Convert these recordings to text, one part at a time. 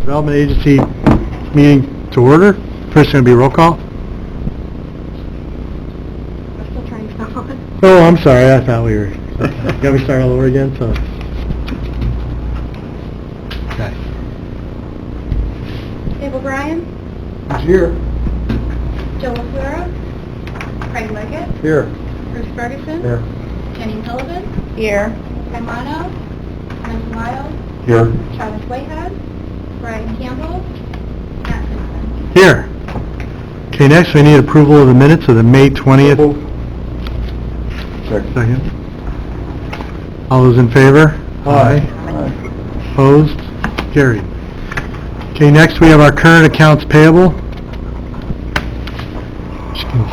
Development Agency meeting to order. First going to be roll call. I'm still trying to stop on. Oh, I'm sorry. I thought we were... Got me start all over again, so... Okay. Dave O'Brien, He's here. Joe LaFleur, Craig Leggett, Here. Bruce Ferguson, Here. Jenny Sullivan, here, Ken Lano, Mike Wild, Here. Travis Whitehead, Brian Campbell, Matt Simpson. Here. Okay, next we need approval of the minutes of the May 20th. Second. All those in favor? Aye. Opposed? Carried. Okay, next we have our current accounts payable. As you can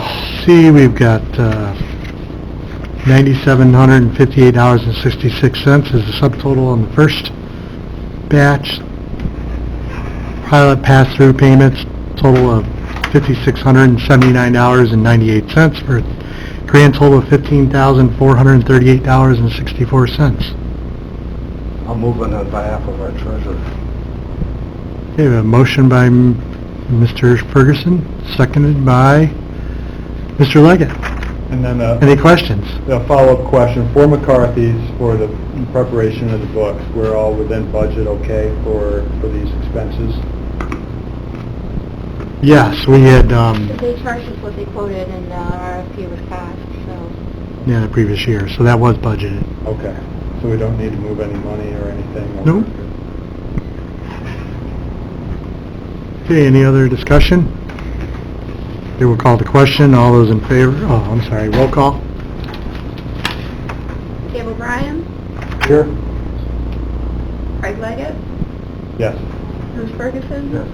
see, we've got $9,758.66 is the subtotal on the first batch. Pilot pass-through payments, total of $5,679.98 for a grand total of $15,438.64. I'll move on behalf of our treasurer. Okay, we have a motion by Mr. Ferguson, seconded by Mr. Leggett. And then Any questions? a follow-up question for McCarthy's for the preparation of the books. We're all within budget, okay, for these expenses? Yes, we had, They charged us what they quoted and the RFP was passed, so. yeah, the previous year, so that was budgeted. Okay, so we don't need to move any money or anything? Nope. Okay, any other discussion? Okay, we'll call the question. All those in favor? Oh, I'm sorry, roll call. Dave O'Brien, Here? Craig Leggett, Yes. Bruce Ferguson, Yes.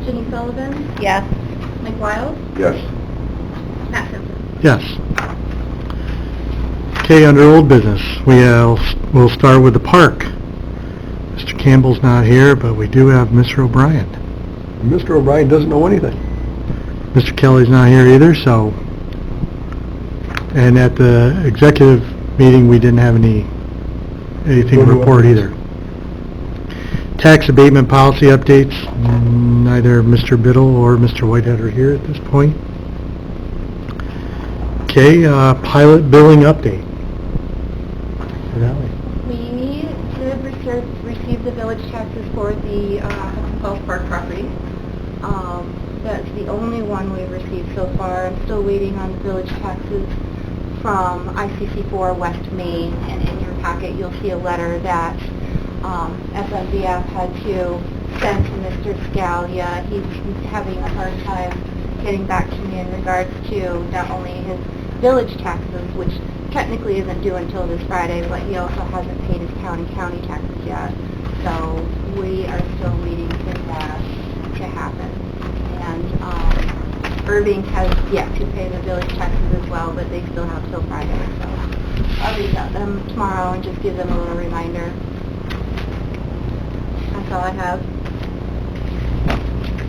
Jenny Sullivan, yes, Mike Wild, Yes. Matt Simpson. Yes. Okay, under old business, we'll start with the park. Mr. Campbell's not here, but we do have Mr. O'Brien. Mr. O'Brien doesn't know anything. Mr. Kelly's not here either, so... And at the executive meeting, we didn't have anything to report either. Tax abatement policy updates, neither Mr. Biddle or Mr. Whitehead are here at this point. Okay, pilot billing update. We did receive the village taxes for the Hudson Falls Park property. That's the only one we've received so far. I'm still waiting on the village taxes from ICC4 West Main, and in your packet you'll see a letter that SMVF had to send to Mr. Scalia. He's having a hard time getting back to me in regards to not only his village taxes, which technically isn't due until this Friday, but he also hasn't paid his county taxes yet. So we are still waiting for that to happen. And Irving has yet to pay the village taxes as well, but they still have till Friday. So I'll reach out to them tomorrow and just give them a little reminder. That's all I have.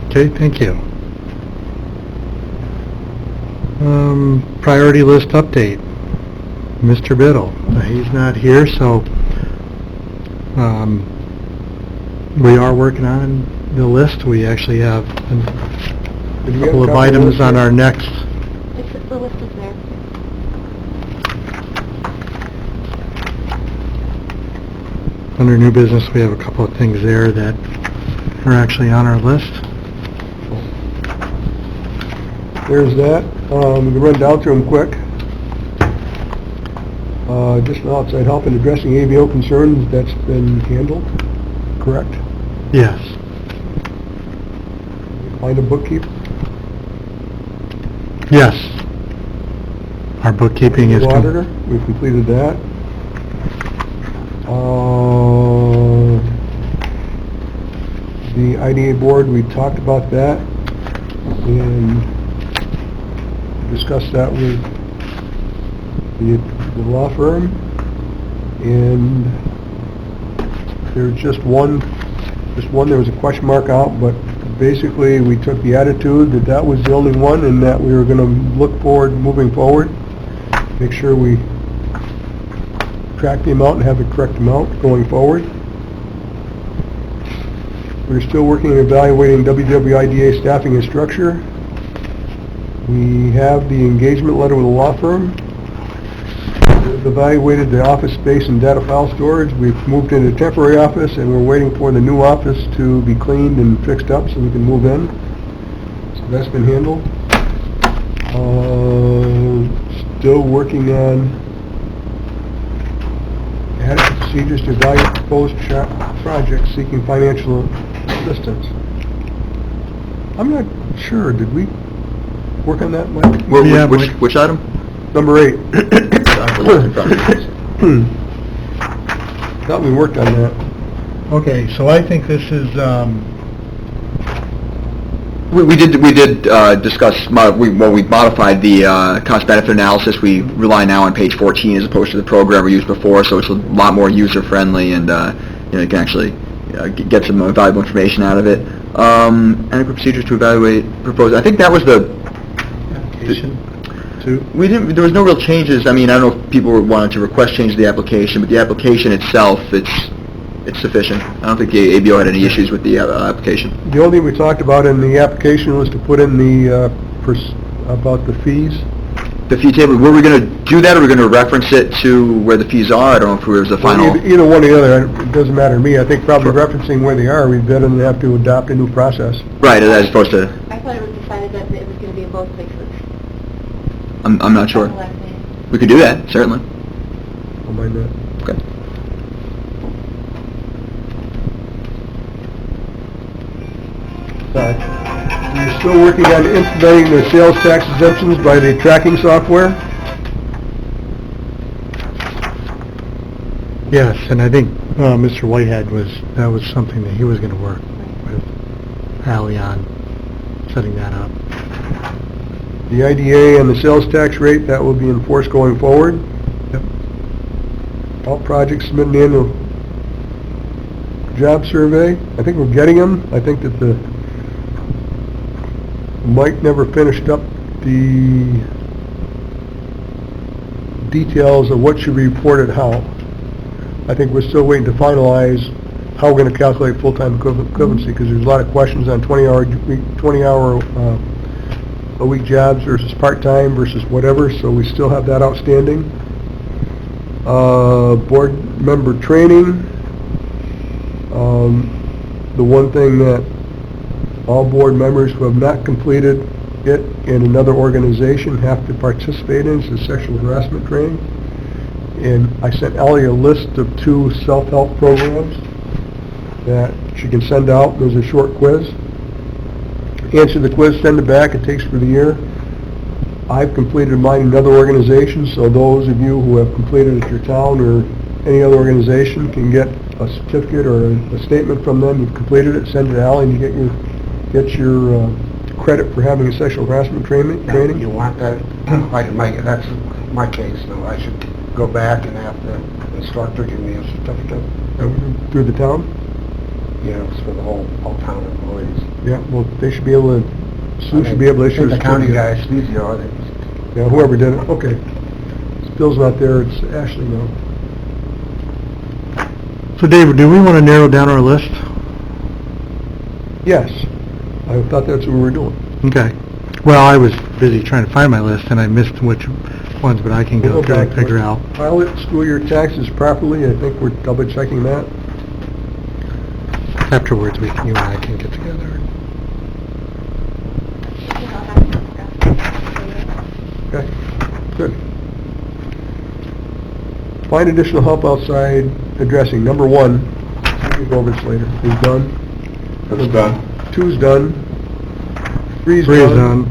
Okay, thank you. Priority list update. Mr. Biddle. He's not here, so we are working on the list. We actually have a couple of items on our next... The list is there. Under new business, we have a couple of things there that are actually on our list. There's that. We can run down through them quick. Just an outside help in addressing AVO concerns, that's been handled, correct? Yes. Find a bookkeeper? Yes. Our bookkeeping is... Auditor, we've completed that. The IDA board, we talked about that and discussed that with the law firm, and there's just one, there was a question mark out, but basically we took the attitude that that was the only one and that we were going to look forward, moving forward, make sure we track the amount and have the correct amount going forward. We're still working on evaluating WWIDA staffing and structure. We have the engagement letter with a law firm. We've evaluated the office space and data file storage. We've moved into temporary office, and we're waiting for the new office to be cleaned and fixed up so we can move in. So that's been handled. Still working on adequate procedures to evaluate proposed projects seeking financial assistance. I'm not sure, did we work on that, Mike? Yeah, Which item? Number 8. In front of us. Thought we worked on that. Okay, so I think this is, We did discuss, we modified the cost-benefit analysis. We rely now on page 14 as opposed to the program we used before, so it's a lot more user-friendly, and you can actually get some valuable information out of it. Adequate procedures to evaluate proposed. I think that was the application, too. We didn't. There was no real changes. I mean, I don't know if people wanted to request change to the application, but the application itself, it's sufficient. I don't think the ABO had any issues with the application. The only thing we talked about in the application was to put in the, about the fees. The fee table, were we going to do that, or were we going to reference it to where the fees are? I don't know if it was the final... Either one or the other, it doesn't matter to me. I think probably referencing where they are, we'd better than have to adopt a new process. Right, as opposed to... I thought it was decided that it was going to be in both places. I'm not sure. At the last meeting. We could do that, certainly. Don't mind that. Okay. We're still working on implementing the sales tax exemptions by the tracking software. Yes, and I think Mr. Whitehead that was something that he was going to work with Ally on, setting that up. The IDA and the sales tax rate, that will be enforced going forward. Yep. All projects submitted in a job survey. I think we're getting them. I think that Mike never finished up the details of what should be reported how. I think we're still waiting to finalize how we're going to calculate full-time equivalency, because there's a lot of questions on 20-hour a week jobs versus part-time versus whatever, so we still have that outstanding. Board member training. The one thing that all board members who have not completed it in another organization have to participate in is the sexual harassment training. And I sent Ellie a list of 2 self-help programs that she can send out. There's a short quiz. Answer the quiz, send it back. It takes for the year. I've completed mine in another organization, so those of you who have completed it at your town or any other organization can get a certificate or a statement from them. You've completed it, send it to Allie, and you get your credit for having a sexual harassment training. You want that, that's my case, though. I should go back and have the instructor give me a certificate. Through the town? Yeah, it's for the all town employees. Yeah, well, they should be able to, Sue should be able to issue a The county certificate. guy, Stevie, Yeah, whoever did it, okay. Bill's not there, it's Ashley now. So David, do we want to narrow down our list? Yes, I thought that's what we were doing. Okay. Well, I was busy trying to find my list, and I missed which ones, but I can go through and figure out. Pilot school year taxes properly, I think we're double checking that. Afterwards, you and I can get together. Okay, good. Find additional help outside addressing. Number 1, we can go over this later, is done. That's done. 2's done. 3's 3 is done.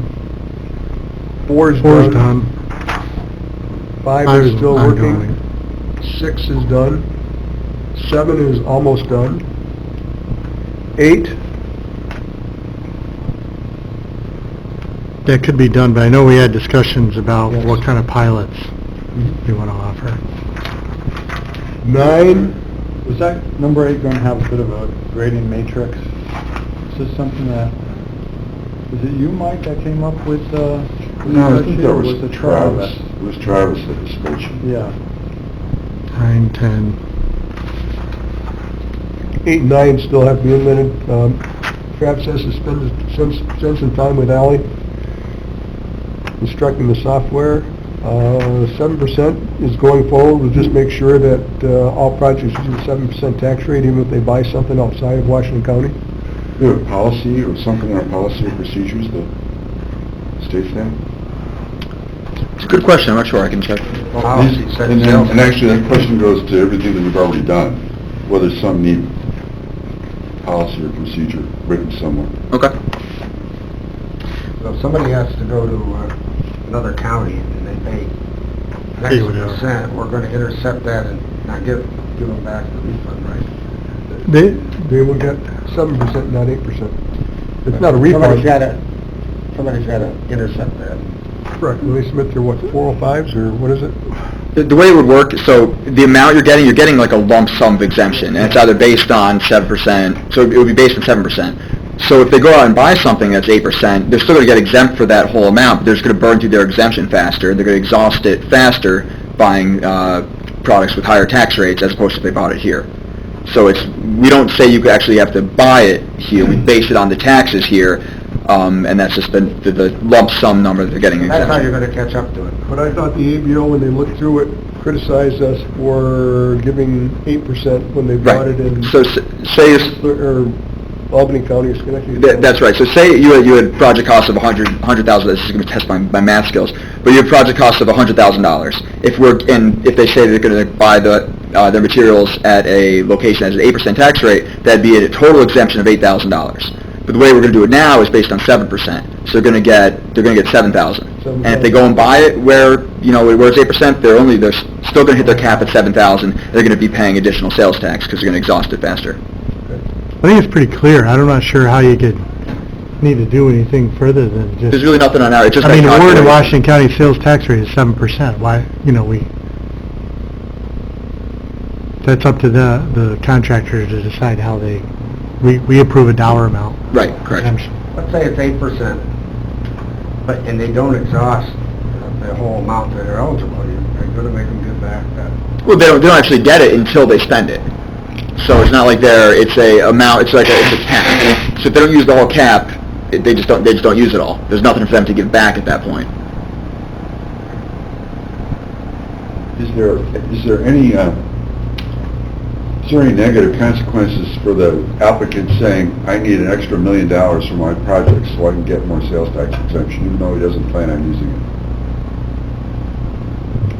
4's 4 is done. done. 5 5 is still working. ongoing. 6 is done. 7 is almost done. 8, That could be done, but I know we had discussions about Yes. what kind of pilots we want to offer. 9, Was that number 8 going to have a bit of a grading matrix? Is this something that, is it you, Mike, that came up with the... No, I think that was it Travis. It was Travis that was mentioned. Yeah. 9, 10. 8 and 9 still have to be implemented. Travis has to spend some time with Ally instructing the software. 7% is going forward. We'll just make sure that all projects use a 7% tax rate, even if they buy something outside of Washington County. Do you have a policy or something in our policy or procedures that states that? It's a good question, I'm not sure, I can check. Policy says And sales. then, and actually that question goes to everything that we've already done, whether some need policy or procedure written somewhere. Okay. So if somebody has to go to another county and they pay an Pay X whatever. percent, we're gonna intercept that and not give them back the refund, right? They will get 7%, not 8%. It's not a refund. Somebody's gotta intercept that. Correct. When they submit their, what, 405s, or what is it? The way it would work, so the amount you're getting like a lump sum of exemption, and it's either based on 7%, so it would be based on 7%. So if they go out and buy something that's 8%, they're still going to get exempt for that whole amount, but they're just going to burn through their exemption faster, they're going to exhaust it faster buying products with higher tax rates as opposed to if they bought it here. So we don't say you actually have to buy it here, we base it on the taxes here, and that's just the lump sum number that they're getting That's how exemption. you're gonna catch up to it. But I thought the ABO, when they looked through it, criticized us for giving 8% when they bought it in... Right, so say it's... or Albany County or Schenectady. That's right. So say you had project costs of $100,000. This is going to test my math skills. But you have project costs of $100,000. If they say they're going to buy their materials at a location as an 8% tax rate, that'd be a total exemption of $8,000. But the way we're going to do it now is based on 7%. So they're going to get $7,000. And if they go and buy it where it's 8%, they're still going to hit their cap at $7,000. They're going to be paying additional sales tax because they're going to exhaust it faster. I think it's pretty clear. I'm not sure how you need to do anything further than just... There's really nothing on our... It's just I mean, the that word in calculation. Washington County sales tax rate is 7%. Why, that's up to the contractor to decide how we approve a dollar amount. Right, correct. Let's say it's 8%, and they don't exhaust the whole amount that they're eligible, you're gonna make them give back that. Well, they don't actually get it until they spend it. So it's not like it's a cap. So if they don't use the whole cap, they just don't use it all. There's nothing for them to give back at that point. Is there any negative consequences for the applicant saying, I need an extra $1 million for my project so I can get more sales tax exemption, even though he doesn't plan on using it?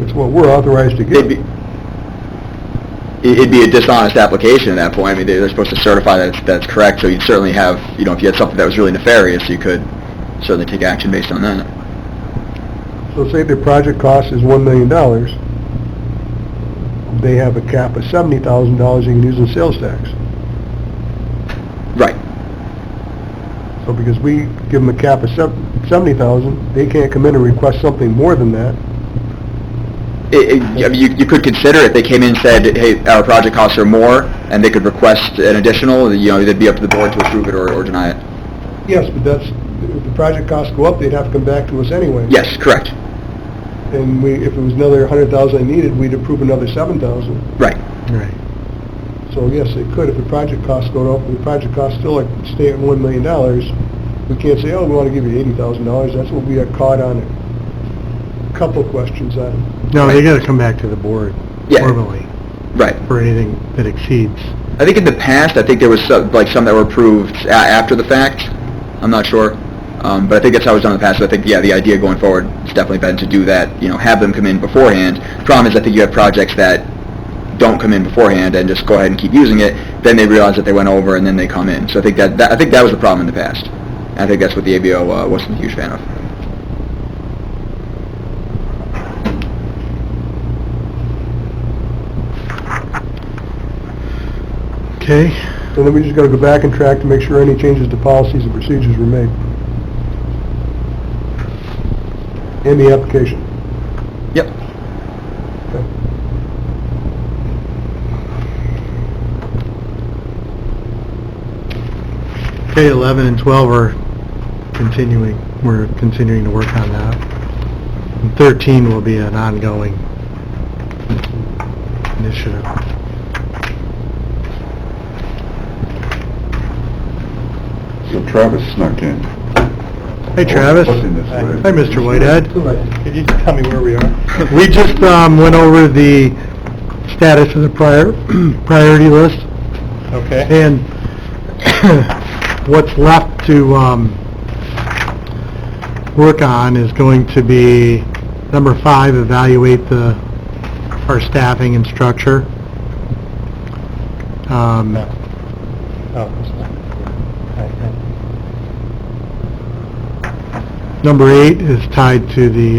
It's what we're authorized to give. It'd be a dishonest application at that point. I mean, they're supposed to certify that's correct, so you'd certainly have, if you had something that was really nefarious, you could certainly take action based on that. So say their project cost is $1 million. They have a cap of $70,000 you can use in sales tax. Right. So because we give them a cap of $70,000, they can't come in and request something more than that. I mean, you could consider if they came in and said, hey, our project costs are more, and they could request an additional, it'd be up to the board to approve it or deny it. Yes, but if the project costs go up, they'd have to come back to us anyway. Yes, correct. And if it was another $100,000 I needed, we'd approve another $7,000. Right. Right. So yes, they could. If the project costs go up, if the project costs still stay at $1 million, we can't say, oh, we want to give you $80,000. That's what we got caught on a couple questions on. No, they got to come back to the board formally Right. for anything that exceeds. I think in the past, there was some that were approved after the fact. I'm not sure. But I think that's how it was done in the past. So I think, the idea going forward has definitely been to do that, have them come in beforehand. The problem is I think you have projects that don't come in beforehand and just go ahead and keep using it. Then they realize that they went over and then they come in. So I think that was the problem in the past. And I think that's what the ABO wasn't a huge fan of. Okay. And then we just got to go back and track to make sure any changes to policies and procedures were made. In the application. Yep. Okay. Okay, 11 and 12 are continuing. We're continuing to work on that. And 13 will be an ongoing initiative. So Travis snuck in. Hey, Travis. Looking this way. Hi, Mr. Whitehead. Could you tell me where we are? We just went over the status of the priority list, Okay. and what's left to work on is going to be number 5, evaluate our staffing and structure. Oh, Number 8 is tied to the,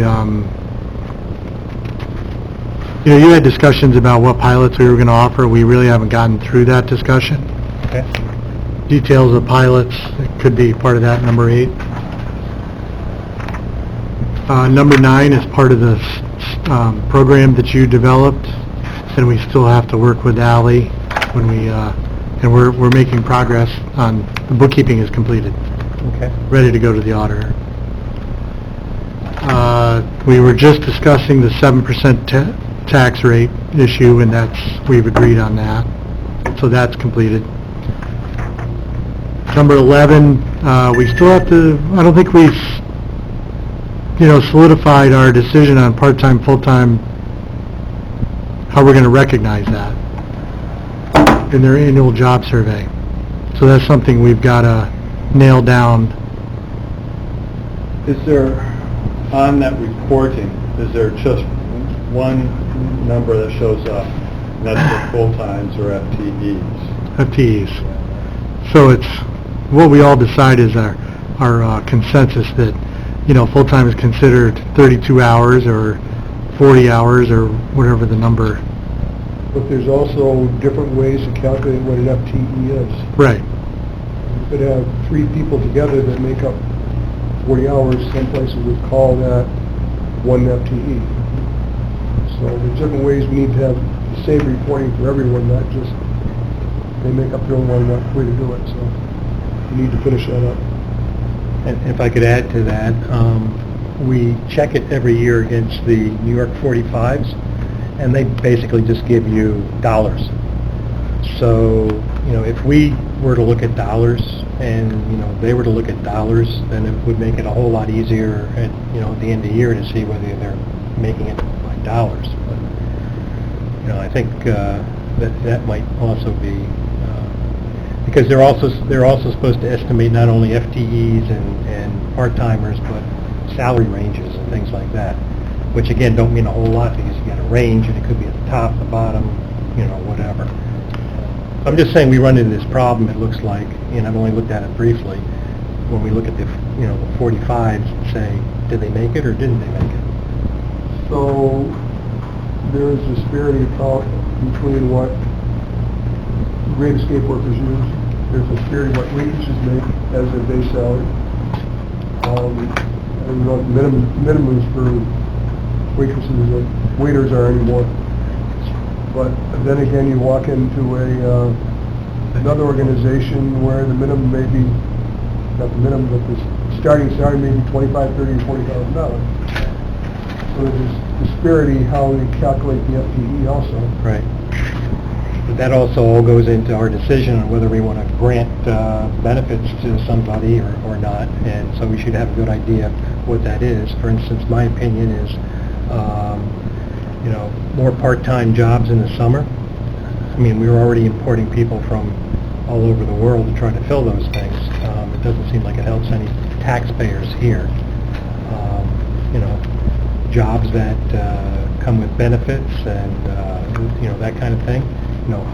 you had discussions about what pilots we were going to offer. We really haven't gotten through that discussion. okay. Details of pilots, it could be part of that, number 8. Number 9 is part of the program that you developed, and we still have to work with Ally when and we're making progress on, the bookkeeping is completed, Okay. ready to go to the auditor. We were just discussing the 7% tax rate issue, and we've agreed on that, so that's completed. Number 11, we still have to, I don't think we've, solidified our decision on part-time, full-time, how we're going to recognize that in their annual job survey. So that's something we've got to nail down. Is there, on that reporting, is there just one number that shows up, and that's for full-times or FTEs? FTEs. So it's, what we all decide is our consensus that, full-time is considered 32 hours or 40 hours or whatever the number. But there's also different ways to calculate what an FTE is. Right. You could have 3 people together that make up 40 hours, some places would call that 1 FTE. So there's different ways we need to have the same reporting for everyone, not just they make up their own way to do it, so we need to finish that up. And if I could add to that, we check it every year against the New York 45s, and they basically just give you dollars. So, if we were to look at dollars and, they were to look at dollars, then it would make it a whole lot easier at, at the end of the year to see whether they're making it by dollars. But, I think that might also be, because they're also supposed to estimate not only FTEs and part-timers, but salary ranges and things like that, which again don't mean a whole lot because you get a range and it could be at the top, the bottom, whatever. I'm just saying we run into this problem, it looks like, and I've only looked at it briefly, when we look at the, the 45s and say, did they make it or didn't they make it? So there is a disparity between what grade escape workers use. There's a disparity what waitresses make as their base salary. I don't know what minimums for waitresses and waiters are anymore. But then again, you walk into another organization where the minimum may be, not the minimum, but the starting salary may be $25,000, $30,000, or $40,000. So there's disparity how they calculate the FTE also. Right. But that also all goes into our decision on whether we want to grant benefits to somebody or not, and so we should have a good idea what that is. For instance, my opinion is, more part-time jobs in the summer. I mean, we were already importing people from all over the world to try to fill those things. It doesn't seem like it helps any taxpayers here. Jobs that come with benefits and, that kind of thing,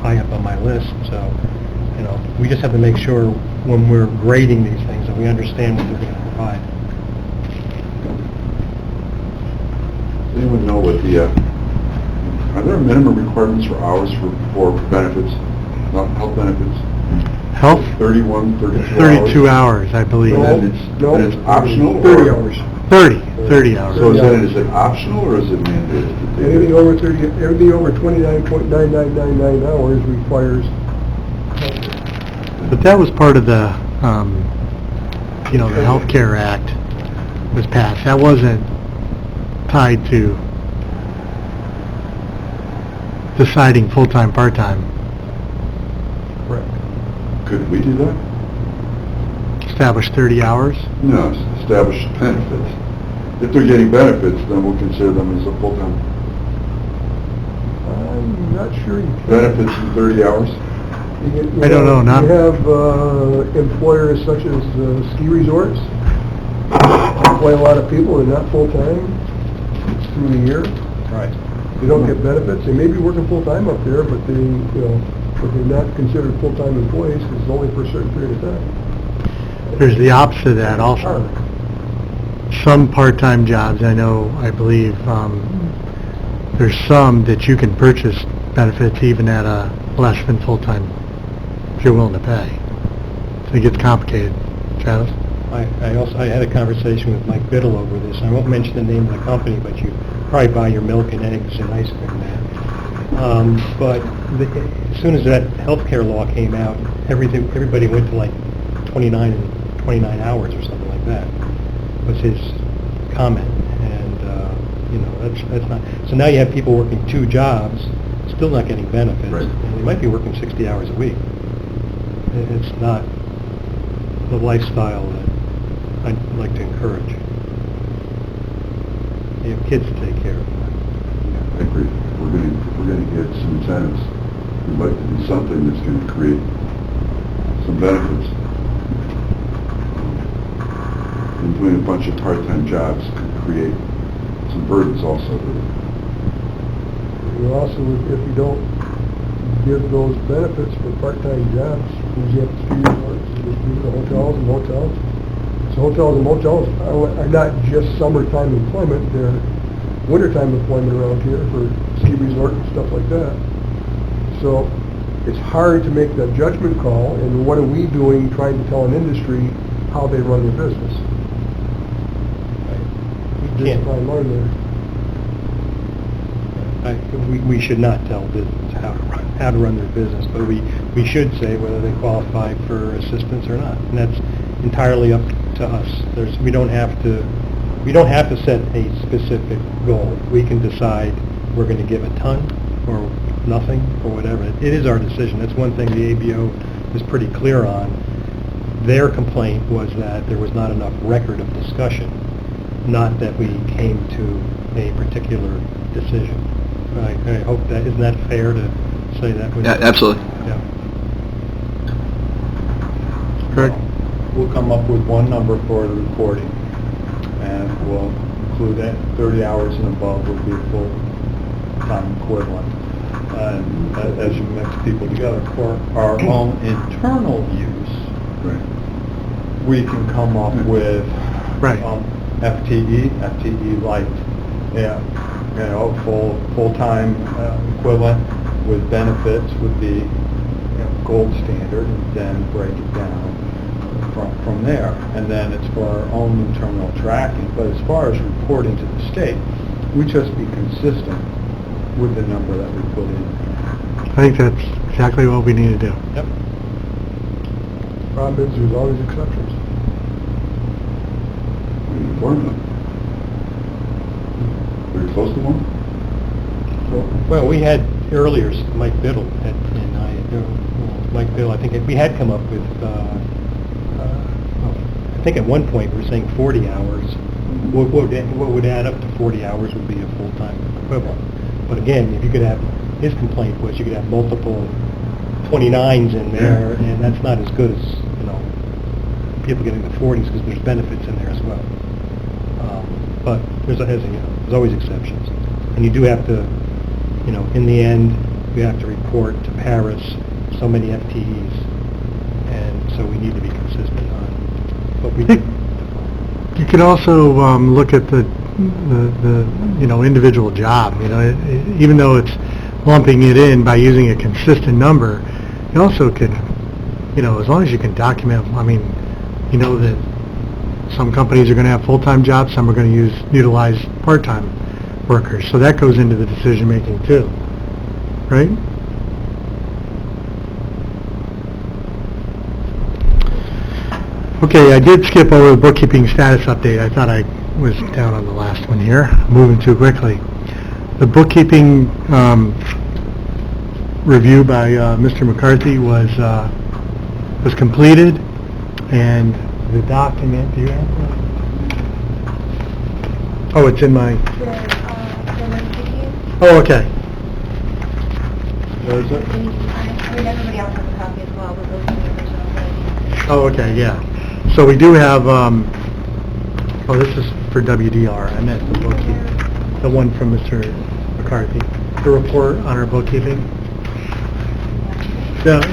high up on my list. So, we just have to make sure when we're grading these things that we understand what they're going to provide. Does anyone know what are there minimum requirements for hours for benefits, not health benefits? Health? 31, 32 hours? 32 hours, I believe. And then it's optional? 30 or- hours. 30 hours. So is it optional or is it mandated? Anything over 29.9999 hours requires. But that was part of the, the Healthcare Act was passed. That wasn't tied to deciding full-time, part-time. Correct. Could we do that? establish 30 hours? No, establish benefits. If they're getting benefits, then we'll consider them as a full-time. I'm not sure you can. Benefits in 30 hours? I don't know, not- You have employers such as ski resorts, employ a lot of people, they're not full-time through the year. Right. They don't get benefits, they may be working full-time up there, but but they're not considered full-time employees, because it's only for a certain period of time. There's the opposite of that also. Some part-time jobs, I believe, there's some that you can purchase benefits even at a less than full-time, if you're willing to pay. So it gets complicated. Travis? I had a conversation with Mike Biddle over this. I won't mention the name of the company, but you probably buy your milk and eggs and ice cream there. But as soon as that healthcare law came out, everybody went to like 29 hours or something like that, was his comment. And, that's not... So now you have people working 2 jobs, still not getting benefits. Right. And they might be working 60 hours a week. It's not the lifestyle that I'd like to encourage. You have kids to take care of. I agree. If we're gonna get some incentives, we'd like to do something that's gonna create some benefits. And doing a bunch of part-time jobs can create some burdens also. You also, if you don't give those benefits for part-time jobs, you have ski resorts, the hotels and motels. So hotels and motels are not just summertime employment, they're wintertime employment around here for ski resort and stuff like that. So it's hard to make that judgment call, and what are we doing trying to tell an industry how they run their business? We Just can't. try and learn there. We should not tell business how to run their business, but we should say whether they qualify for assistance or not, and that's entirely up to us. We don't have to set a specific goal. We can decide we're going to give a ton or nothing or whatever. It is our decision. That's one thing the ABO is pretty clear on. Their complaint was that there was not enough record of discussion, not that we came to a particular decision. I hope that, isn't that fair to say that? Yeah, absolutely. Yeah. Correct. We'll come up with one number for the reporting, and we'll include that 30 hours and above would be a full-time equivalent. And as you mix people together, for our own internal use, Right. we can come up with Right. FTE light, full-time equivalent with benefits would be gold standard, and then break it down from there. And then it's for our own internal tracking. But as far as reporting to the state, we just be consistent with the number that we put in. I think that's exactly what we need to do. Yep. Problem is, there's always exceptions. Formula. Very close to one? Well, we had earlier, Mike Biddle, Mike Biddle, I think we had come up with, I think at one point we were saying 40 hours. What would add up to 40 hours would be a full-time equivalent. But again, if you could have, his complaint was you could have multiple 29s in there, and that's not as good as, people getting the 40s, because there's benefits in there as well. But there's always exceptions. And you do have to, in the end, we have to report to Paris so many FTEs, and so we need to be consistent on what we do. You could also look at the individual job. Even though it's lumping it in by using a consistent number, you also could, as long as you can document. That some companies are going to have full-time jobs, some are going to utilize part-time workers. So that goes into the decision making too, right? Okay, I did skip over the bookkeeping status update. I thought I was down on the last one here. Moving too quickly. The bookkeeping review by Mr. McCarthy was completed, and The document, do you have that? Oh, it's in my, oh, okay. There's it. I mean, everybody else has a copy as well, but those are the originals that I need. Oh, okay, yeah. So we do have, oh, this is for WDR, I meant the bookkeeping, the one from Mr. McCarthy, the report on our bookkeeping.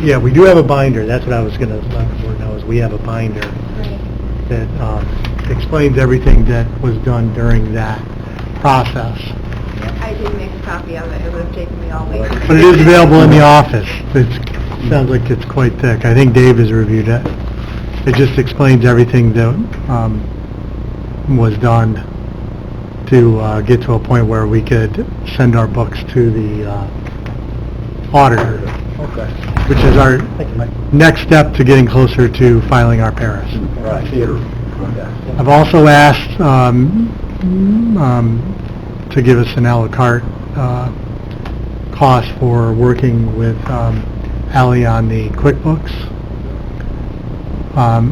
Yeah, we do have a binder, that's what I was gonna let the board know, is we have a binder Great. that explains everything that was done during that process. I did make a copy of it, it would have taken me all week. But it is available in the office. It sounds like it's quite thick. I think Dave has reviewed it. It just explains everything that was done to get to a point where we could send our books to the auditor, Okay. which is our Thank you, Mike. next step to getting closer to filing our Paris. Right. Theater. Yeah. I've also asked to give us an a la carte cost for working with Ally on the QuickBooks.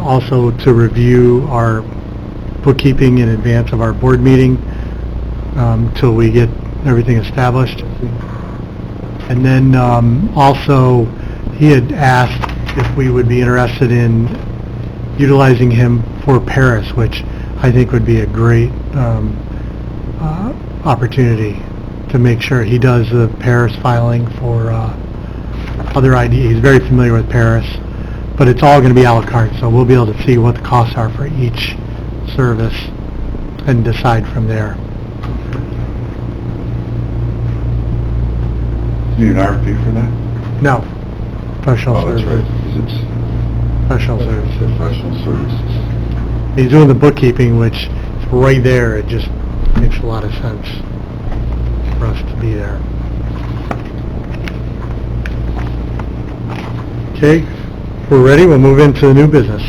Also to review our bookkeeping in advance of our board meeting till we get everything established. And then also, he had asked if we would be interested in utilizing him for Paris, which I think would be a great opportunity to make sure he does the Paris filing for other ID. He's very familiar with Paris, but it's all going to be a la carte, so we'll be able to see what the costs are for each service and decide from there. Do you need an RFP for that? No, professional Oh, that's services. right, 'cause it's Professional services. professional services. He's doing the bookkeeping, which is right there. It just makes a lot of sense for us to be there. Okay, if we're ready, we'll move into the new business.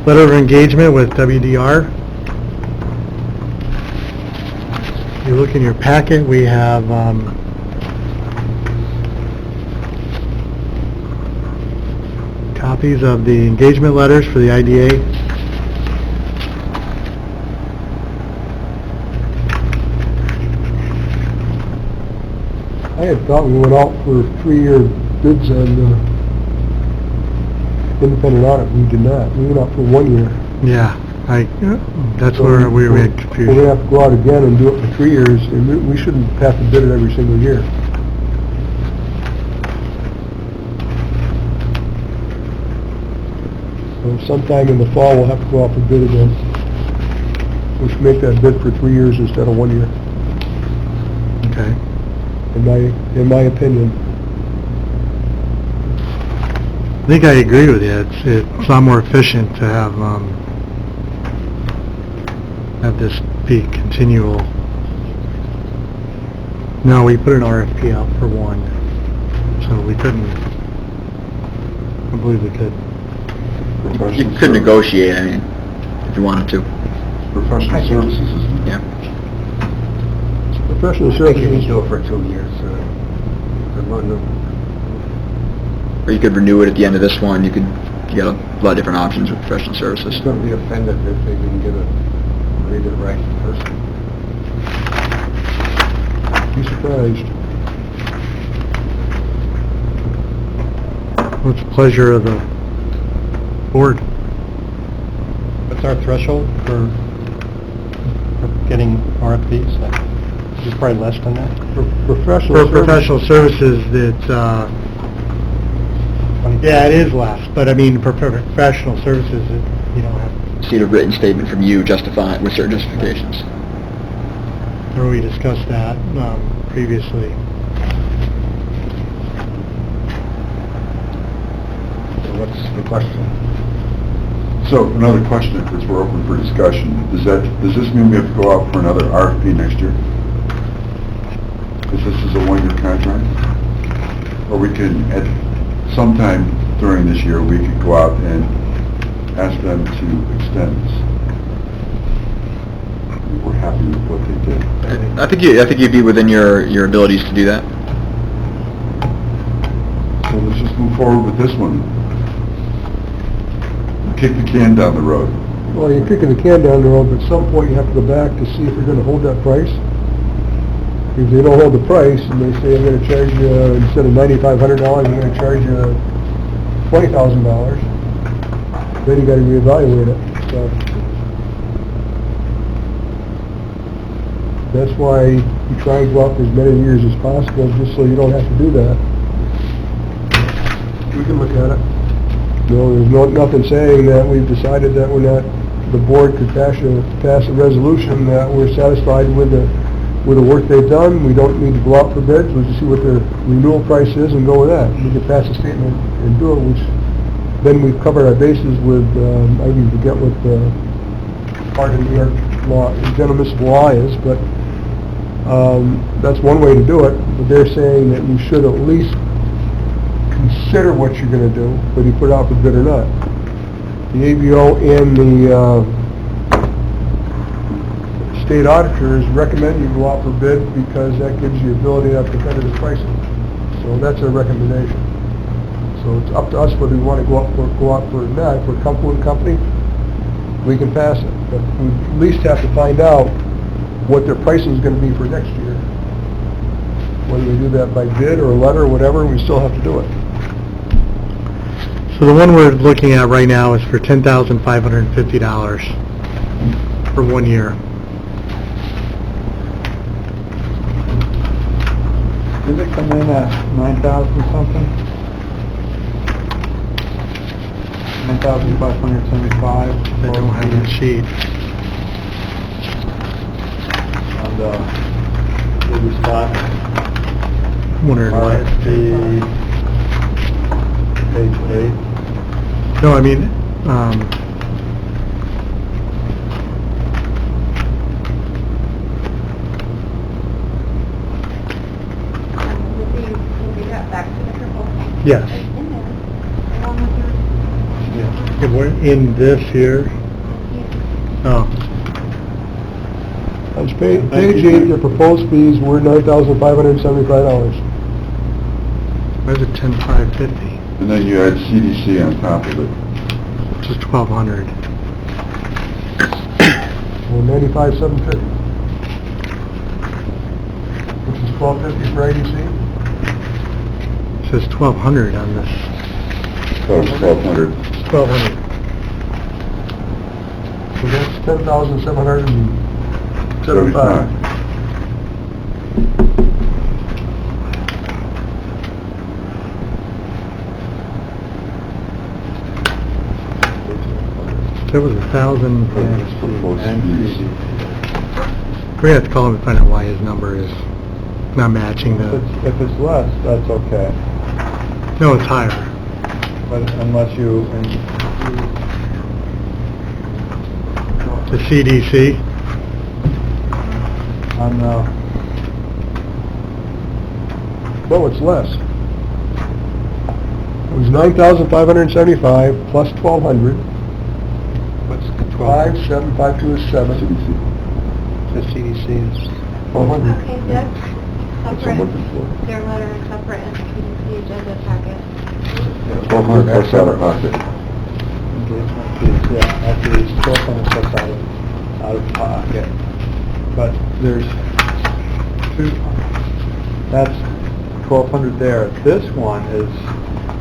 Letter of engagement with WDR. If you look in your packet, we have copies of the engagement letters for the IDA. I had thought we went out for 3-year bids on independent audit. We did not. We went out for 1 year. Yeah, that's where we were We're confused. going to have to go out again and do it for 3 years, and we shouldn't have to bid it every single year. So sometime in the fall, we'll have to go out for bid again. We should make that bid for 3 years instead of 1 year, Okay. in my opinion. I think I agree with you. It's a lot more efficient to have this be continual. No, we put an RFP out for one, so we couldn't, I believe we could. You could negotiate, I mean, if you wanted to. Professional services, isn't it? Yeah. Professional I think you can services, do it for 2 years, Or you could renew it at the end of this one. You got a lot of different options with professional services. Don't be offended if they didn't get it, read it right first. be surprised. What's the pleasure of the board? What's our threshold for getting RFPs? It's probably less than that. Professional For services. professional services, it's, yeah, it is less, but I mean, for professional services, you don't have, Just need a written statement from you justifying with certain justifications. or we discussed that previously. So what's the question? So, another question, because we're open for discussion, does this mean we have to go out for another RFP next year? Because this is a 1-year contract? Or we can, at sometime during this year, we could go out and ask them to extend this? We're happy with what they did. I think you'd be within your abilities to do that. So let's just move forward with this one. kick the can down the road. Well, you're kicking the can down the road, but at some point you have to go back to see if you're gonna hold that price. If they don't hold the price, and they say, I'm gonna charge you, instead of $9,500, I'm gonna charge you $20,000, then you gotta reevaluate it, so. That's why you try and go out for as many years as possible, just so you don't have to do that. We can look at it. No, there's nothing saying that we've decided that we're not, the board could pass a resolution that we're satisfied with the work they've done. We don't need to go out for bids, we'll just see what their renewal price is and go with that. We can pass a statement and do it, which, then we've covered our bases with, I even forget what part of New York law, general municipal law is, but that's one way to do it. But they're saying that you should at least consider what you're going to do, whether you put it out for bid or not. The ABO and the state auditors recommend you go out for bid because that gives you the ability to have competitive pricing. So that's a recommendation. So it's up to us whether we want to go out for it or not. If we're comfortable with the company, we can pass it. But we at least have to find out what their pricing is going to be for next year. Whether we do that by bid or a letter or whatever, we still have to do it. So the one we're looking at right now is for $10,550 for 1 year. Did it come in at 9,000 something? 9,575? I don't have that sheet. On the spot. Wondering why. RFP, page 8. No, I mean, Will we get back to the proposal? yes. It's in there, along with your... If we're in this here, oh, On page 8, the proposed fees were $9,575. where's it 10,550? And then you add CDC on top of it. Which is 1,200. Or $95,750. Which is $1,250 for IDC. It says 1,200 on this. So it's 1,200. 1,200. So that's $10,775. 75. There was 1,000. That's proposed fees. We're gonna have to call him and find out why his number is not matching the, If it's less, that's okay. no, it's higher. But unless you, The CDC, on the, No, it's less. It was $9,575 plus $1,200. what's the 5,752 is 7. CDC. The CDC is, $1,200. Okay, that's That's what I'm looking for. their letter is separate in the agenda packet. 1,200 plus out of pocket. yeah, actually, it's 1,200 plus out of pocket. But there's two, that's 1,200 there. This one is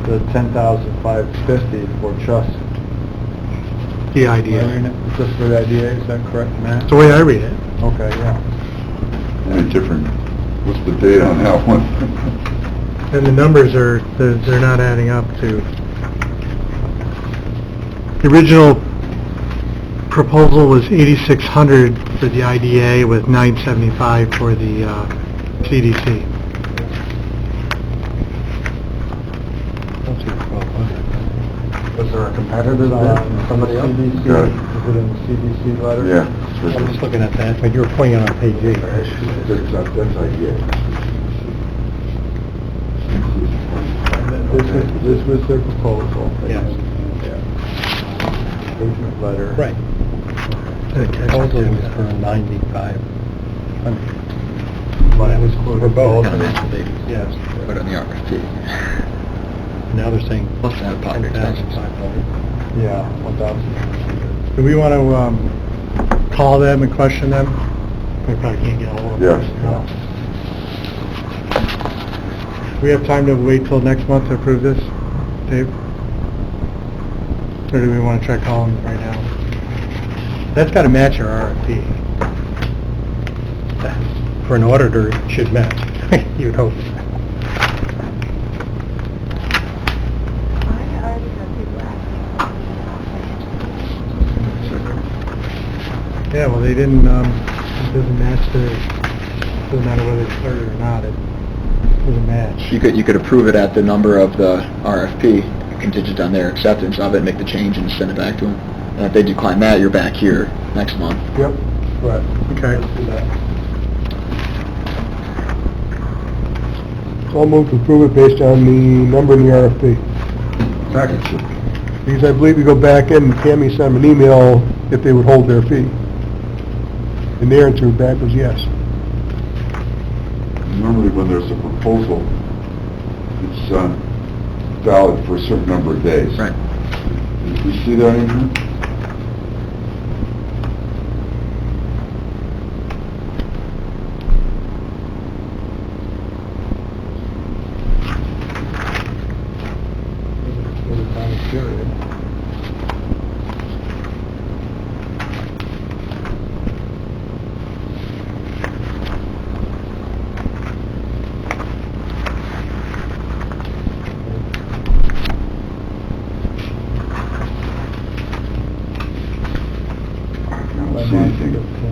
the 10,550 for just, the idea. just for the idea, is that correct, Matt? That's the way I read it. Okay, yeah. Any different, what's the date on that one? And the numbers are, they're not adding up to... The original proposal was 8,600 for the IDA with 975 for the CDC. Was there a competitor there, somebody else? CDC, Got it. is it in the CDC letter? Yeah. I'm just looking at that, but you were pointing on page 8. That's idea. This was their proposal. Yes. Yeah. Agent letter. Right. The proposal was for 9,500. But it was for both. Yes. Put on the RFP. Now they're saying Plus out of pocket expenses. 10,500. Yeah, 1,000. Do we want to call them and question them? We probably can't get a hold of them. Yes. Do we have time to wait till next month to approve this, Dave? Or do we want to try calling them right now? That's got to match our RFP. For an auditor, it should match, you'd hope. I already have people asking. Yeah, well, they didn't, it doesn't match doesn't matter whether it's started or not, it doesn't match. You could approve it at the number of the RFP, contingent on their acceptance of it, make the change and send it back to them. And if they decline that, you're back here next month. Yep. Right. Okay. Let's do that. So I'll move to approve it based on the number in the RFP. Second. Because I believe you go back in, Tammy sent them an email if they would hold their fee. And the answer back was yes. Normally when there's a proposal, it's valid for a certain number of days. Right. Did you see that in here?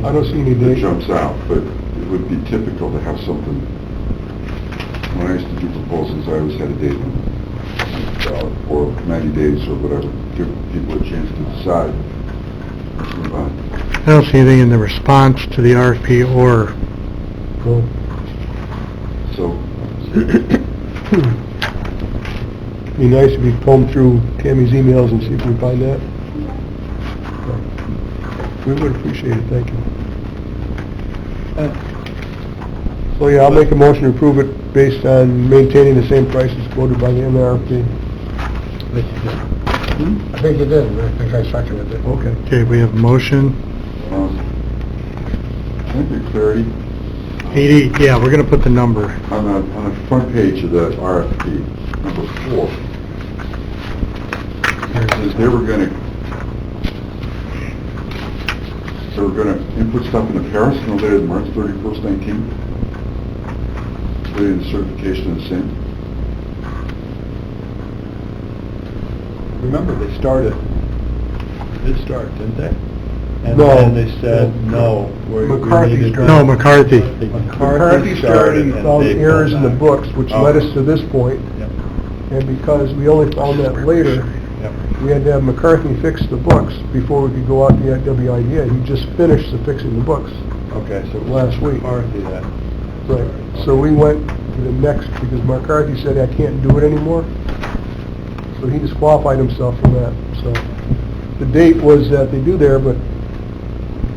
I don't see any that date. jumps out, but it would be typical to have something. When I used to do proposals, I always had a date limit, or 90 days or whatever, give people a chance to decide. Let's move on. I don't see anything in the response to the RFP or, Cool. So, Be nice if you comb through Tammy's emails and see if we find that. We would appreciate it, thank you. So yeah, I'll make a motion to approve it based on maintaining the same prices quoted by the MRP. I think you did, I think I seconded it. Okay. okay, we have a motion. I think the clarity 80, yeah, we're going to put the number. on the front page of the RFP, number 4, it says they were going to input stuff into Paris no later than March 31st, 19. Stating the certification of the same. Remember, they did start, didn't they? And No. then they said, no. we McCarthy needed- started. No, McCarthy. McCarthy started and found they errors in the pulled books, which led us to this point. Yep. And because we only found that later, Yep. we had to have McCarthy fix the books before we could go out the WIDA. He just finished the fixing the books. Okay, so it was Last week. McCarthy that. Right. So we went to the next, because McCarthy said, I can't do it anymore. So he disqualified himself from that, so. The date was that they do there, but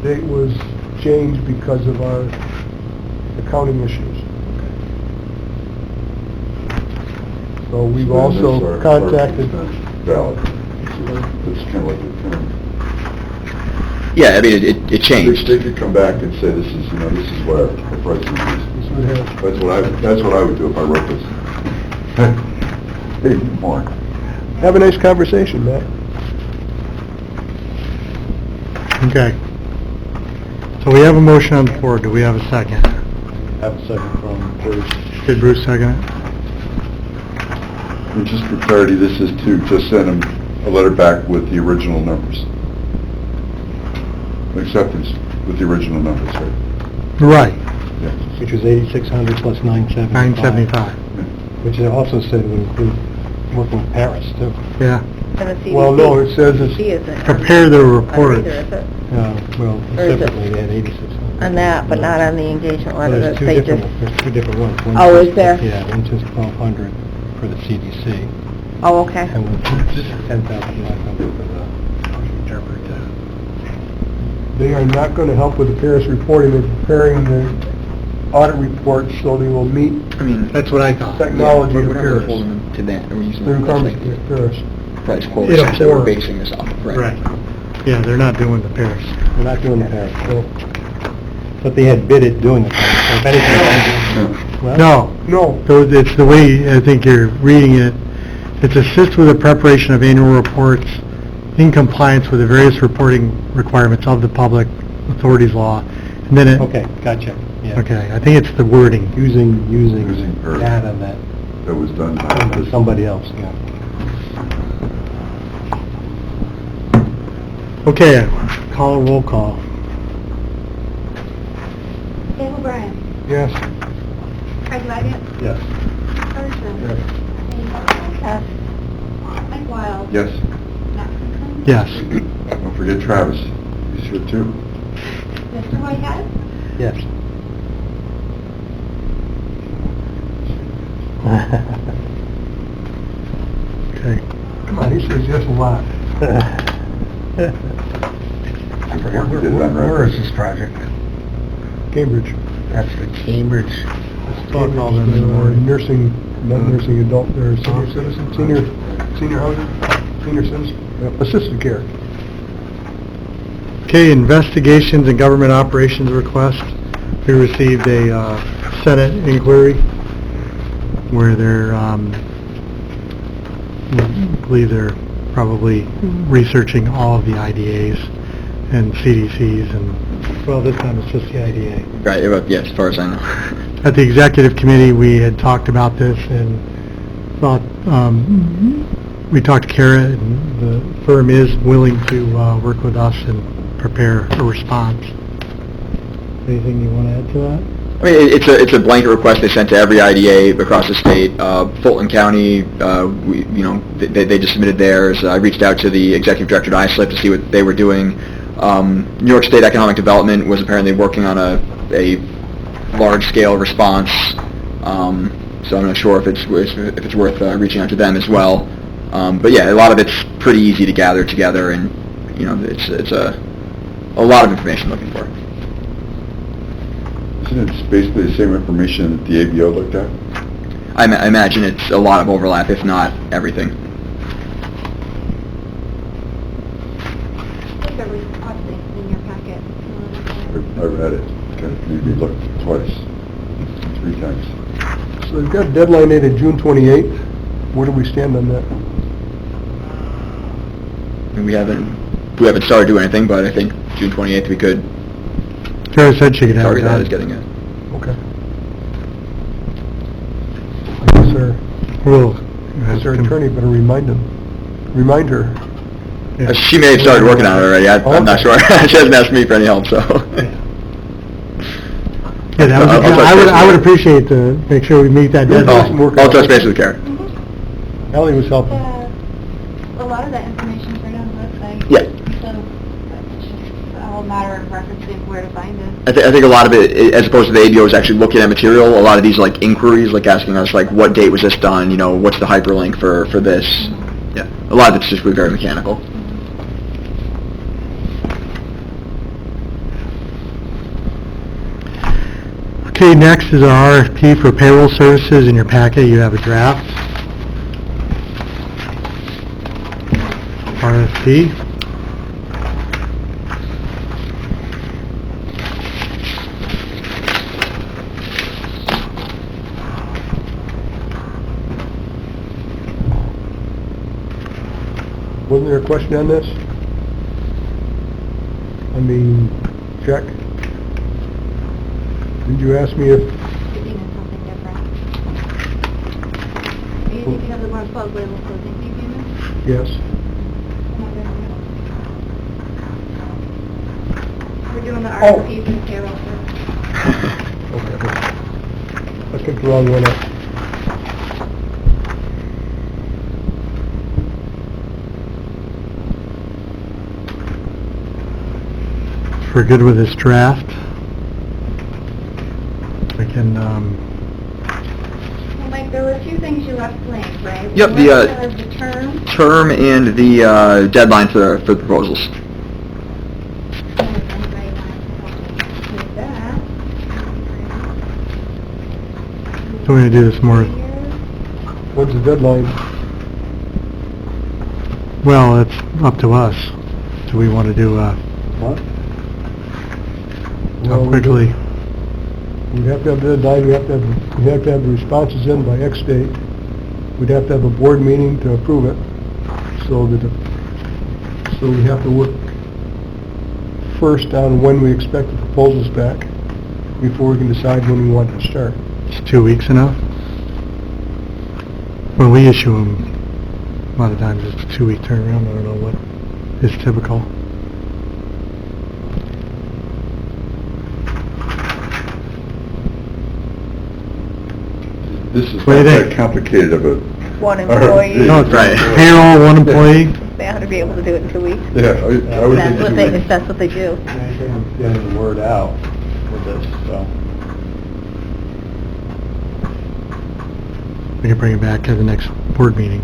the date was changed because of our accounting issues. So we've So then also this, our contacted... valid. It's kind of like a term. Yeah, I mean, it changed. They could come back and say, this is what our price is. This would have- That's what I would do if I wrote this. Hey, more. Have a nice conversation, Matt. Okay. So we have a motion on the floor. Do we have a second? Have a second from Bruce. Did Bruce second it? And just for clarity, this is to just send them a letter back with the original numbers. Acceptance with the original numbers, right? Right, Yeah. Which was 8,600 plus 975. 975. Which it also said would include working with Paris, too. Yeah. And the CDC. Well, no, it says it's... CDC isn't Prepare the on reports. either, is it? Well, Or is it- separately, they had 8,600. On that, but not on the engagement Well, letter, there's that two they different, just... there's two different ones. One Oh, says- is there? Yeah, one says 1,200 for the CDC, Oh, okay. and one says 10,500 for the interpreter. They are not going to help with the Paris reporting. They're preparing the audit reports so they will meet I mean, That's what I thought. technology we're of not Paris. holding them to that. We're using They're them requirements like- of Paris. price quote In a essentially that we're form. basing this off. Right. Yeah, they're not doing the pairs. We're not doing the pair. But they had bid it doing the pair. So if anything, well, No, No, it's the way I think you're reading it. It's assist with the preparation of annual reports in compliance with the various reporting requirements of the public authorities law. And then it, Okay, gotcha, yeah. okay, I think it's the wording. Using Using her. data that, That was done by from somebody else, yeah. Okay, call a roll call. Dave O'Brien. yes. Craig Waggett. Yes. Person. Yes. Jenny Butler. Yes. Mike Wild. Yes. Matt Simpson. Yes. Don't forget Travis. He's here too. Mr. Whitehead. Yes. Okay. Come on, he says yes a lot. I forgot we did it on Where record. is this project? Cambridge. That's the Cambridge. Let's talk all them in the morning. Nursing, not nursing adult, or senior citizen, senior housing, senior citizen, assisted care. Okay, investigations and government operations request. We received a Senate inquiry where they're, I believe they're probably researching all of the IDAs and CDCs and, well, this time it's just the IDA. Right, yeah, as far as I know. At the executive committee, we had talked about this and thought, we talked to Kara, and the firm is willing to work with us and prepare a response. Anything you want to add to that? I mean, it's a blanket request they sent to every IDA across the state. Fulton County, they just submitted theirs. I reached out to the executive director at ISLIP to see what they were doing. New York State Economic Development was apparently working on a large-scale response, so I'm not sure if it's worth reaching out to them as well. But yeah, a lot of it's pretty easy to gather together, and it's a lot of information looking for. Isn't it basically the same information that the ABO looked at? I imagine it's a lot of overlap, if not everything. I think there was obviously in your packet. I read it, kind of maybe looked twice, 3 times. So they've got a deadline dated June 28th. Where do we stand on that? And we haven't started doing anything, but I think June 28th we could Kara said she could have it target that as done. getting it. Okay. I guess our attorney better remind her. Yeah. She may have started working on it already. I'm not sure. She hasn't asked me for any help, so. Yeah, that was I'll touch base I would with her. appreciate to make sure we meet that deadline. I'll touch base with Karen. Ally was helping. A lot of that information's right on the website. Yeah. So it's just a whole matter of referencing where to find it. I think a lot of it, as opposed to the ABO, is actually looking at material. A lot of these like inquiries, like asking us like, what date was this done? What's the hyperlink for this? Yeah, a lot of it's just very mechanical. Okay, next is our RFP for payroll services. In your packet, you have a draft. RFP. Wasn't there a question on this? Check? Did you ask me if, Cleaning is something different. Are you thinking of the one above label closing fee payments? yes? We're doing the Oh. RFP for the payroll service. Okay. I picked the wrong one up. If we're good with this draft, we can, Well, Mike, there were 2 things you left blank, right? Yep, One the, was the term. Term and the deadline for the proposals. If anybody wants to help me with that. so we're going to do this more. When's the deadline? Well, it's up to us. Do we want to do, What? how Well, quickly? We'd have to have the deadline, we'd have to have the responses in by X date. We'd have to have a board meeting to approve it, so we have to work first on when we expect the proposals back, before we can decide when we want to start. Is 2 weeks enough? When we issue them, a lot of times it's a 2-week turnaround. I don't know what is typical. This is What do not you that think? complicated of a... One employee. No, it's Right. payroll, one employee. They ought to be able to do it in 2 weeks. Yeah, I would think you would. That's what they do. Getting the word out with this, so. We can bring it back at the next board meeting.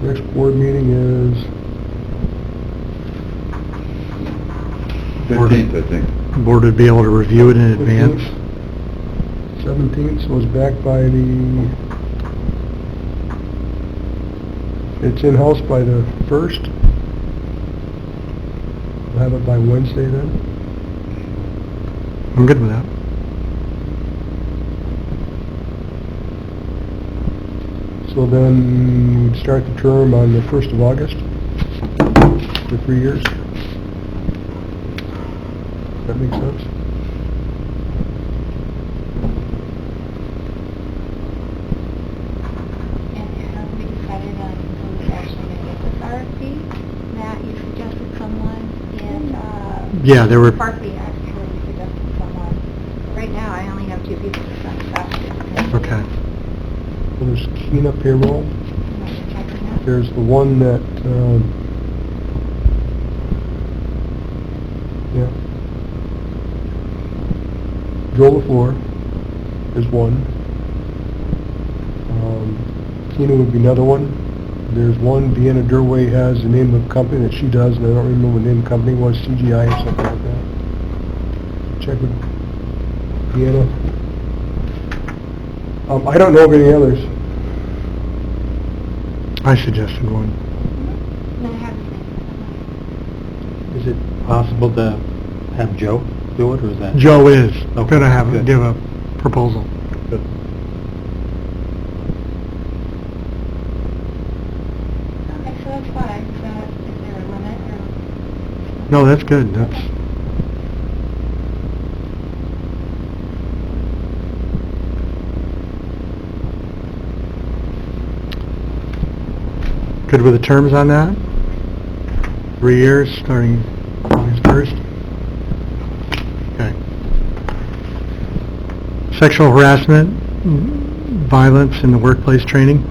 Next board meeting is 15th, I think. Board would be able to review it in advance. 17th, so it's back by it's in-house by the 1st. We'll have it by Wednesday then. I'm good with that. So then we'd start the term on the 1st of August for 3 years. That makes sense? And have we decided on who's actually going to get this RFP? Matt, you suggested someone, and, Yeah, there were, Barkley actually suggested someone. Right now, I only have 2 people to send back to. okay. There's Kena payroll. Am I checking that? There's the one that, yeah. Joe LaFleur is one. Kena would be another one. There's one, Deanna Durway has the name of the company that she does, and I don't remember what the name of the company was, CGI or something like that. Check with Deanna. I don't know of any others. I suggested one. Then I have the same. Is it possible to have Joe do it, or is that? Joe is Okay, gonna have, good. give a proposal. Good. Okay, so that's fine. Is there a limit or? No, that's good. That's, good with the terms on that? 3 years, starting August 1st? Okay. Sexual harassment, violence in the workplace training?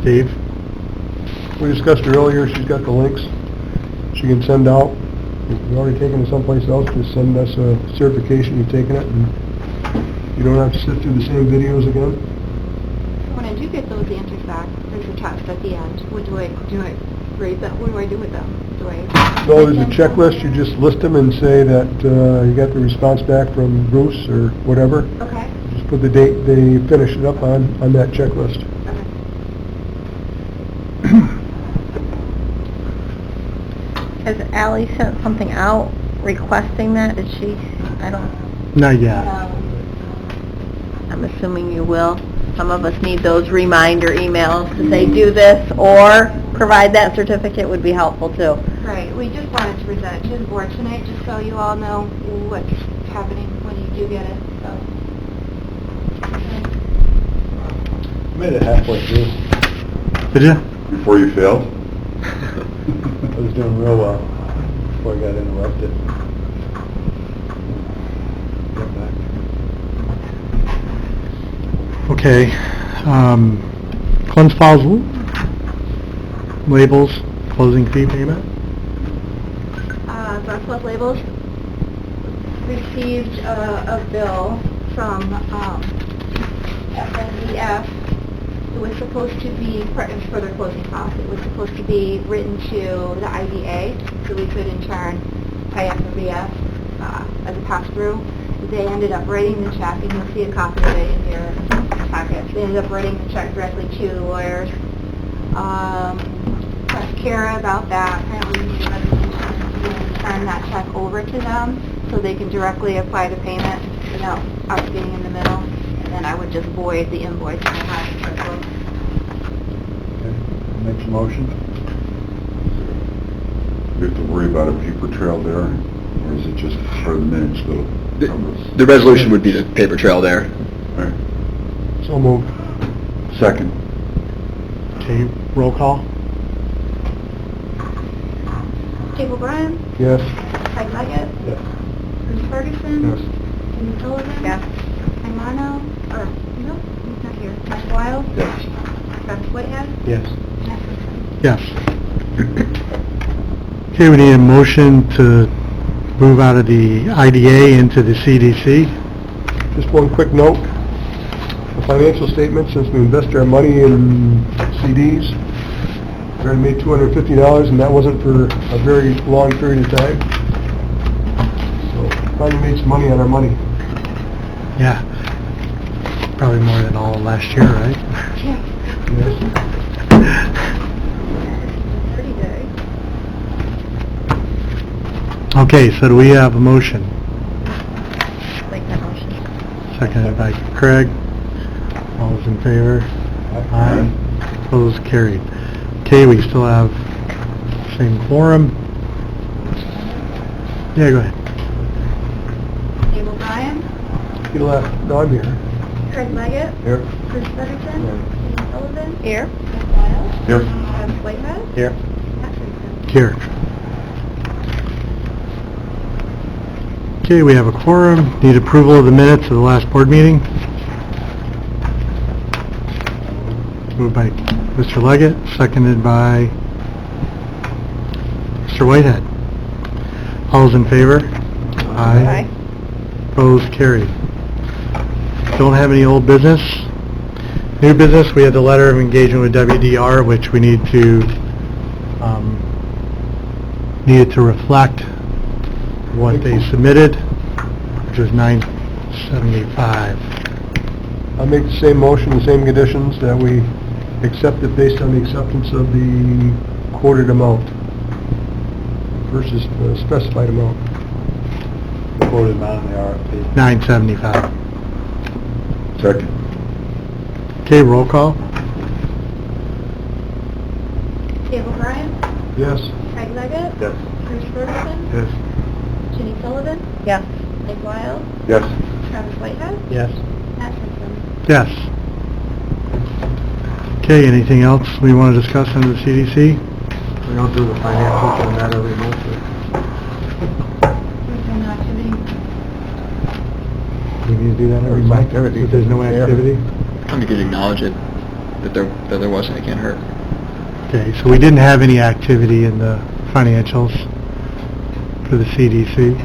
Dave? We discussed it earlier, she's got the links. She can send out, if you've already taken it someplace else, just send us a certification you've taken it, and you don't have to sit through the same videos again. When I do get those answers back, there's a test at the end. What do I grade them? What do I do with them? Do I? So there's a checklist, you just list them and say that you got the response back from Bruce or whatever. Okay. Just put the date they finished it up on that checklist. Okay. Has Ally sent something out requesting that? Did she? I don't, Not yet. I'm assuming you will. Some of us need those reminder emails to say do this or provide that certificate would be helpful too. Right, we just wanted to present it to the board tonight, just so you all know what's happening when you do get it, so. Made it halfway through. Did you? Before you failed? I was doing real well before I got interrupted. Get back. Okay. Clemens Falls labels, closing fee payment? Breathless Labels received a bill from FNEF. It was supposed to be, it was for their closing costs, it was supposed to be written to the IDA, so we could in turn pay FNEF as a pass-through. They ended up writing the check, and you'll see a copy of it in your packet. They ended up writing the check directly to the lawyers. Press Kara about that. Apparently we need a resolution to turn that check over to them so they can directly apply the payment without us getting in the middle. And then I would just void the invoice and have it for both. Makes a motion? We have to worry about a paper trail there, or is it just for the minutes though? The resolution would be the paper trail there. All right. So moved. Second. Okay, roll call? Dave O'Brien, Yes. Craig Leggett, Yes. Bruce Ferguson, Yes. Jenny Sullivan. Yes. Mike Marno, or, no, he's not here. Mike Wild, Yes. Travis Whitehead, Yes. Matt Simpson. Yes. Okay, we need a motion to move out of the IDA into the CDC. Just one quick note. The financial statement, since we invested our money in CDs, we already made $250, and that wasn't for a very long period of time. So, finally made some money on our money. Yeah. Probably more than all last year, right? Yeah. Yes. 30 days. Okay, so do we have a motion? Make that motion. Seconded by Craig. All those in favor? Aye. Opposed, carried. Okay, we still have same quorum. Yeah, go ahead. Dave O'Brien, He left. No, I'm here. Craig Leggett, Here. Bruce Ferguson, Jenny Sullivan, Here? Mike Wild, Here. Travis Whitehead, Here. Matt Simpson. Here. Okay, we have a quorum. Need approval of the minutes of the last board meeting. Moved by Mr. Leggett, seconded by Mr. Whitehead. All those in favor? Aye. Opposed, carried. Don't have any old business. New business, we had the letter of engagement with WDR, which we need to, needed to reflect what they submitted, which was $975. I'll make the same motion, the same conditions, that we accept it based on the acceptance of the quoted amount versus the specified amount. Quoted amount in the RFP. $975. Second. Okay, roll call? Dave O'Brien, Yes. Craig Leggett, Yes. Bruce Ferguson, Yes. Jenny Sullivan, Yes. Mike Wild, Yes. Travis Whitehead, Yes. Matt Simpson. Yes. Okay, anything else we want to discuss under the CDC? We don't do the financials on that every month. There's no activity. We need to do that every month? If there's no activity? I think you could acknowledge it, that there wasn't, it can't hurt. Okay, so we didn't have any activity in the financials for the CDC?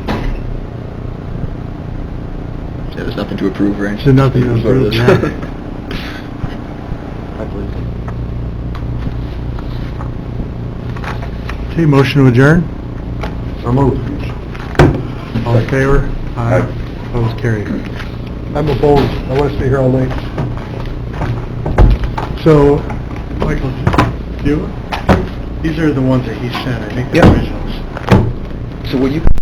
Yeah, there's nothing to approve or anything. So nothing to It is what it approve, is. yeah. I believe it. Okay, motion to adjourn? So moved. All in favor? Aye. Opposed, carried. I'm opposed. I want to stay here all night. So, Michael, these are the ones that he sent, I think the Yep. originals. So what you